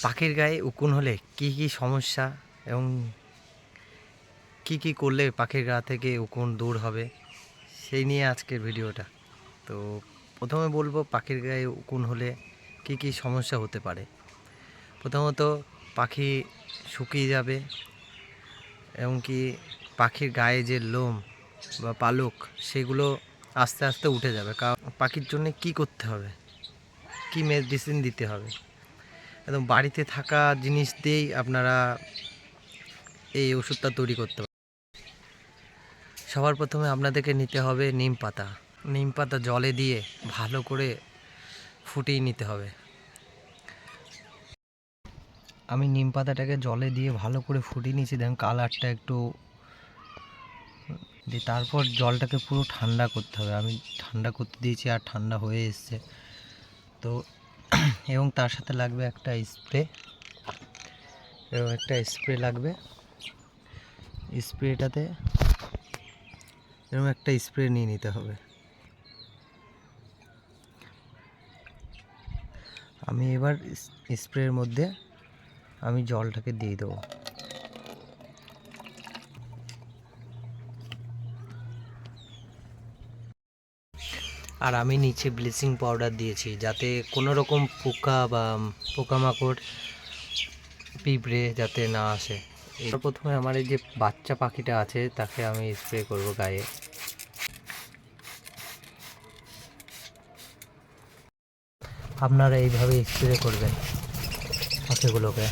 পাখির গায়ে উকুন হলে কি কি সমস্যা এবং কি করলে পাখির গা থেকে উকুন দূর হবে সেই নিয়ে আজকের ভিডিওটা। তো প্রথমে বলবো পাখির গায়ে উকুন হলে কি সমস্যা হতে পারে। প্রথমত পাখি শুকিয়ে যাবে এবং কি পাখির গায়ে যে লোম বা পালক সেগুলো আস্তে আস্তে উঠে যাবে। কারণ পাখির জন্য কি করতে হবে, কি মেডিসিন দিতে হবে, একদম বাড়িতে থাকা জিনিস দিয়েই আপনারা এই ওষুধটা তৈরি করতে পারেন। সবার প্রথমে আপনাদেরকে নিতে হবে নিম পাতা জলে দিয়ে ভালো করে ফুটিয়ে নিতে হবে। আমি নিম পাতাটাকে জলে দিয়ে ভালো করে ফুটিয়ে নিয়েছি, দেখুন কালারটা একটু দিয়ে তারপর জলটাকে পুরো ঠান্ডা করতে হবে। আমি ঠান্ডা করতে দিয়েছি আর ঠান্ডা হয়ে এসছে। তো এবং তার সাথে লাগবে একটা স্প্রে লাগবে। স্প্রেটাতে এরকম একটা স্প্রে নিয়ে নিতে হবে। আমি এবার স্প্রের মধ্যে আমি জলটাকে দিয়ে দেবো। আর আমি নিচে ব্লিচিং পাউডার দিয়েছি যাতে কোনো রকম পোকা বা পোকামাকড় পিঁপড়ে যাতে না আসে। এবার প্রথমে আমার এই যে বাচ্চা পাখিটা আছে তাকে আমি স্প্রে করব গায়ে। আপনারা এইভাবে স্প্রে করবেন পাখিগুলোকে।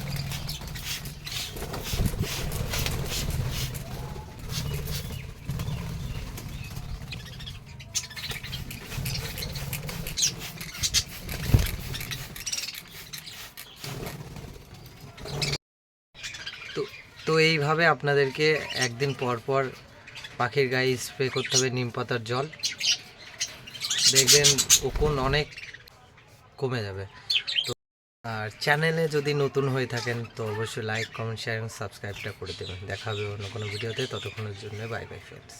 তো এইভাবে আপনাদেরকে একদিন পর পর পাখির গায়ে স্প্রে করতে হবে নিম পাতার জল। দেখবেন উকুন অনেক কমে যাবে। তো আর চ্যানেলে যদি নতুন হয়ে থাকেন তো অবশ্যই লাইক, কমেন্ট, শেয়ার এবং সাবস্ক্রাইবটা করে দেবেন। দেখা হবে অন্য কোনো ভিডিওতে। ততক্ষণের জন্য বাই বাই ফ্রেন্ডস।